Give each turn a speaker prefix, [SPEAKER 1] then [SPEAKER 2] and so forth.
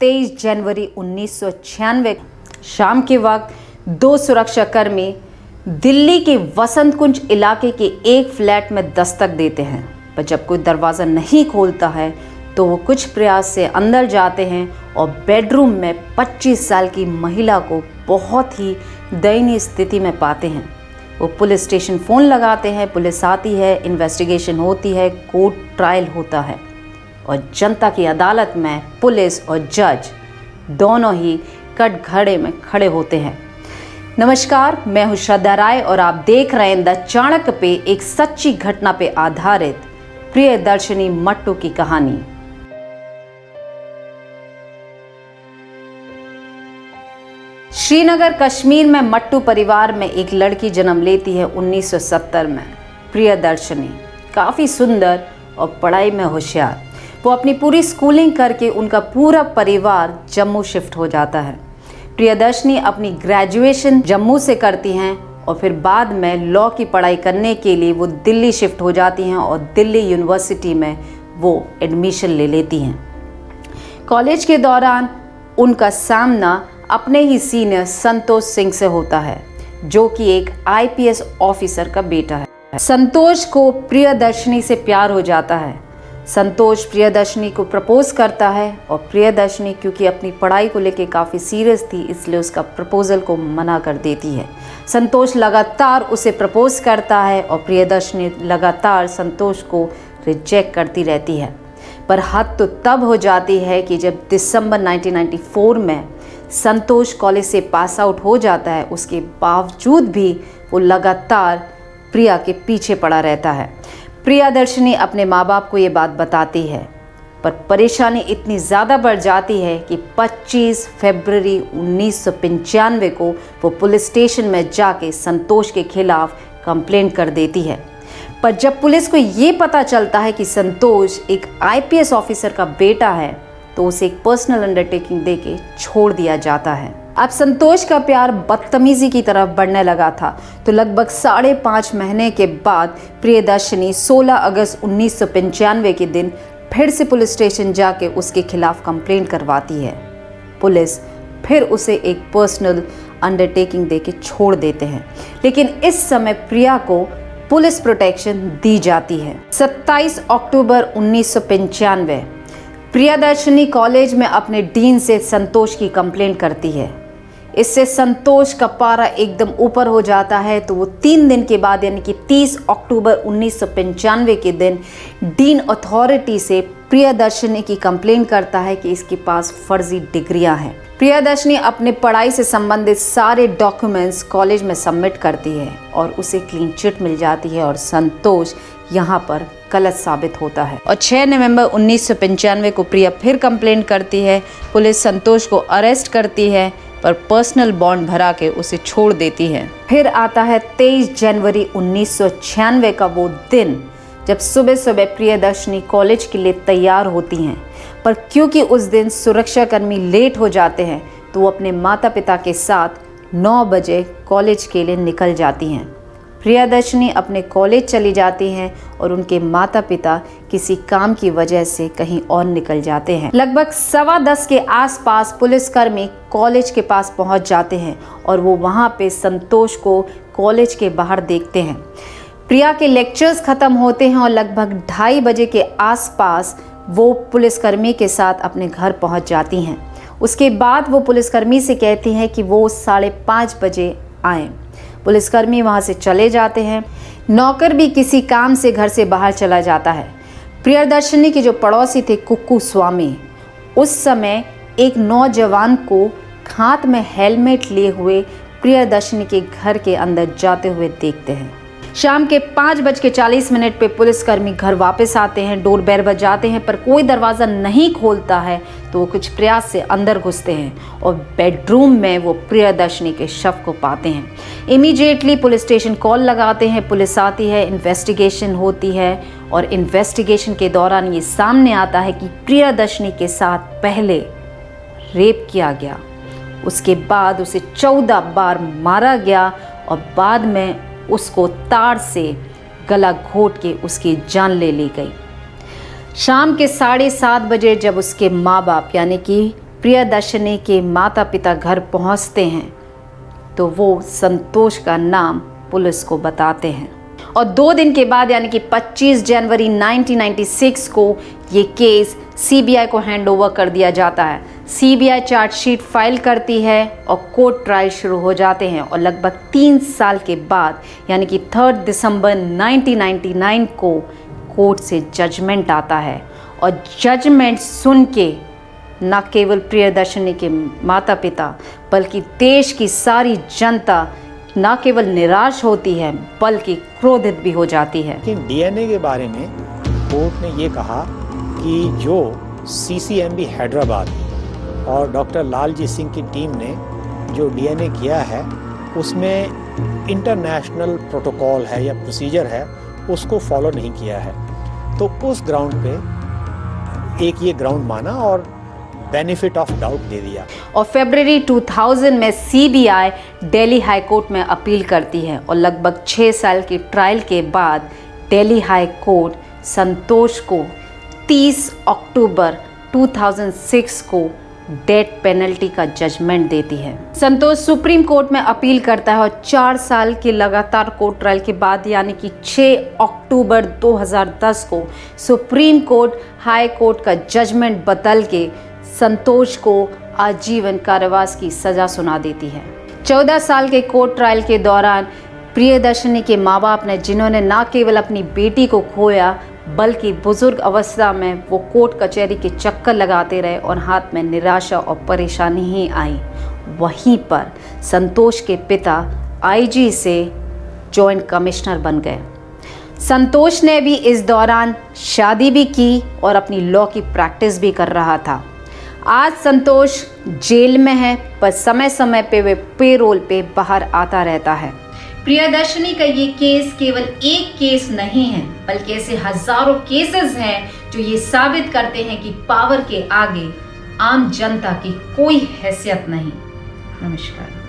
[SPEAKER 1] 23 जनवरी 1996 शाम के वक्त दो सुरक्षाकर्मी दिल्ली के वसंत कुंज इलाके के एक फ्लैट में दस्तक देते हैं। पर जब कोई दरवाज़ा नहीं खोलता है तो वो कुछ प्रयास से अंदर जाते हैं और बेडरूम में 25 साल की महिला को बहुत ही दयनीय स्थिति में पाते हैं। वो पुलिस स्टेशन फ़ोन लगाते हैं, पुलिस आती है, इन्वेस्टिगेशन होती है, कोर्ट ट्रायल होता है और जनता की अदालत में पुलिस और जज दोनों ही कटघरे में खड़े होते हैं। नमस्कार, मैं हूं श्रद्धा राय और आप देख रहे हैं द चाणक्य पे एक सच्ची घटना पे आधारित प्रियदर्शनी मट्टू की कहानी। श्रीनगर कश्मीर में मट्टू परिवार में एक लड़की जन्म लेती है 1970 में। प्रियदर्शनी काफ़ी सुंदर और पढ़ाई में होशियार। वो अपनी पूरी स्कूलिंग करके उनका पूरा परिवार जम्मू शिफ्ट हो जाता है। प्रियदर्शनी अपनी ग्रेजुएशन जम्मू से करती हैं और फिर बाद में लॉ की पढ़ाई करने के लिए वो दिल्ली शिफ्ट हो जाती हैं और दिल्ली यूनिवर्सिटी में वो एडमिशन ले लेती हैं। कॉलेज के दौरान उनका सामना अपने ही सीनियर संतोष सिंह से होता है, जो कि एक आईपीएस ऑफिसर का बेटा है। संतोष को प्रियदर्शनी से प्यार हो जाता है। संतोष प्रियदर्शनी को प्रपोज करता है और प्रियदर्शनी क्योंकि अपनी पढ़ाई को लेकर काफ़ी सीरियस थी, इसलिए उसका प्रपोजल को मना कर देती है। संतोष लगातार उसे प्रपोज करता है और प्रियदर्शनी लगातार संतोष को रिजेक्ट करती रहती है। पर हद तो तब हो जाती है कि जब दिसंबर 1994 में संतोष कॉलेज से पास आउट हो जाता है, उसके बावजूद भी वो लगातार प्रिया के पीछे पड़ा रहता है। प्रियदर्शनी अपने माँ बाप को ये बात बताती है, पर परेशानी इतनी ज़्यादा बढ़ जाती है कि 25 फरवरी 1995 को वो पुलिस स्टेशन में जाके संतोष के खिलाफ कंप्लेंट कर देती है। पर जब पुलिस को ये पता चलता है कि संतोष एक आईपीएस ऑफिसर का बेटा है तो उसे एक पर्सनल अंडरटेकिंग देके छोड़ दिया जाता है। अब संतोष का प्यार बदतमीजी की तरफ बढ़ने लगा था, तो लगभग 5.5 महीने के बाद प्रियदर्शनी 16 अगस्त 1995 के दिन फिर से पुलिस स्टेशन जाके उसके खिलाफ कंप्लेंट करवाती है। पुलिस फिर उसे एक पर्सनल अंडरटेकिंग देके छोड़ देते हैं, लेकिन इस समय प्रिया को पुलिस प्रोटेक्शन दी जाती है। 27 अक्टूबर 1995 प्रियदर्शनी कॉलेज में अपने डीन से संतोष की कंप्लेंट करती है। इससे संतोष का पारा एकदम ऊपर हो जाता है, तो वो 3 दिन के बाद यानी कि 30 अक्टूबर 1995 के दिन डीन अथॉरिटी से प्रियदर्शनी की कंप्लेंट करता है कि इसके पास फर्जी डिग्रियां हैं। प्रियदर्शनी अपने पढ़ाई से संबंधित सारे डॉक्यूमेंट्स कॉलेज में सबमिट करती है और उसे क्लीन चिट मिल जाती है और संतोष यहाँ पर गलत साबित होता है। और 6 नवंबर 1995 को प्रिया फिर कंप्लेंट करती है। पुलिस संतोष को अरेस्ट करती है पर पर्सनल बॉन्ड भरा के उसे छोड़ देती है। फिर आता है 23 जनवरी 1996 का वो दिन जब सुबह सुबह प्रियदर्शनी कॉलेज के लिए तैयार होती हैं, पर क्योंकि उस दिन सुरक्षाकर्मी लेट हो जाते हैं तो वो अपने माता पिता के साथ 9 बजे कॉलेज के लिए निकल जाती हैं। प्रियदर्शनी अपने कॉलेज चली जाती हैं और उनके माता पिता किसी काम की वजह से कहीं और निकल जाते हैं। लगभग 10:15 के आसपास पुलिसकर्मी कॉलेज के पास पहुंच जाते हैं और वो वहां पे संतोष को कॉलेज के बाहर देखते हैं। प्रिया के लेक्चर्स ख़त्म होते हैं और लगभग 2:30 बजे के आसपास वो पुलिसकर्मी के साथ अपने घर पहुंच जाती हैं। उसके बाद वो पुलिसकर्मी से कहती हैं कि वो 5:30 बजे आएँ। पुलिसकर्मी वहां से चले जाते हैं। नौकर भी किसी काम से घर से बाहर चला जाता है। प्रियदर्शनी के जो पड़ोसी थे कुक्कू स्वामी, उस समय एक नौजवान को हाथ में हेलमेट लिए हुए प्रियदर्शनी के घर के अंदर जाते हुए देखते हैं। शाम के 5:40 पे पुलिसकर्मी घर वापस आते हैं। डोर बेल बजाते हैं पर कोई दरवाज़ा नहीं खोलता है, तो वो कुछ प्रयास से अंदर घुसते हैं और बेडरूम में वो प्रियदर्शनी के शव को पाते हैं। इमीडिएटली पुलिस स्टेशन कॉल लगाते हैं, पुलिस आती है, इन्वेस्टिगेशन होती है और इन्वेस्टिगेशन के दौरान ये सामने आता है कि प्रियदर्शनी के साथ पहले रेप किया गया, उसके बाद उसे 14 बार मारा गया और बाद में उसको तार से गला घोट के उसकी जान ले ली गई। शाम के 7:30 बजे जब उसके माँ बाप यानी कि प्रियदर्शनी के माता पिता घर पहुंचते हैं तो वो संतोष का नाम पुलिस को बताते हैं और 2 दिन के बाद यानी कि 25 जनवरी 1996 को ये केस सीबीआई को हैंडओवर कर दिया जाता है। सीबीआई चार्जशीट फाइल करती है और कोर्ट ट्रायल शुरू हो जाते हैं और लगभग 3 साल के बाद यानी कि 3 दिसंबर 1999 को कोर्ट से जजमेंट आता है और जजमेंट सुन के न केवल प्रियदर्शनी के माता पिता बल्कि देश की सारी जनता न केवल निराश होती है बल्कि क्रोधित भी हो जाती है।
[SPEAKER 2] लेकिन डीएनए के बारे में कोर्ट ने ये कहा कि जो सीसीएमबी हैदराबाद और डॉक्टर लालजी सिंह की टीम ने जो डीएनए किया है उसमें इंटरनेशनल प्रोटोकॉल है या प्रोसीजर है उसको फॉलो नहीं किया है, तो उस ग्राउंड पे एक ये ग्राउंड माना और बेनिफिट ऑफ डाउट दे दिया।
[SPEAKER 1] और फरवरी 2000 में सीबीआई दिल्ली हाई कोर्ट में अपील करती है और लगभग 6 साल की ट्रायल के बाद दिल्ली हाई कोर्ट संतोष को 30 अक्टूबर 2006 को डेथ पेनल्टी का जजमेंट देती है। संतोष सुप्रीम कोर्ट में अपील करता है और 4 साल के लगातार कोर्ट ट्रायल के बाद यानी कि 6 अक्टूबर 2010 को सुप्रीम कोर्ट हाई कोर्ट का जजमेंट बदल के संतोष को आजीवन कारावास की सजा सुना देती है। 14 साल के कोर्ट ट्रायल के दौरान प्रियदर्शनी के माँ बाप ने, जिन्होंने न केवल अपनी बेटी को खोया बल्कि बुजुर्ग अवस्था में वो कोर्ट कचहरी के चक्कर लगाते रहे और हाथ में निराशा और परेशानी ही आई, वहीं पर संतोष के पिता आईजी से जॉइंट कमिश्नर बन गए। संतोष ने भी इस दौरान शादी भी की और अपनी लॉ की प्रैक्टिस भी कर रहा था। आज संतोष जेल में है पर समय समय पे वे पेरोल पे बाहर आता रहता है। प्रियदर्शनी का ये केस केवल एक केस नहीं है बल्कि ऐसे हजारों केसेस हैं जो ये साबित करते हैं कि पावर के आगे आम जनता की कोई हैसियत नहीं। नमस्कार।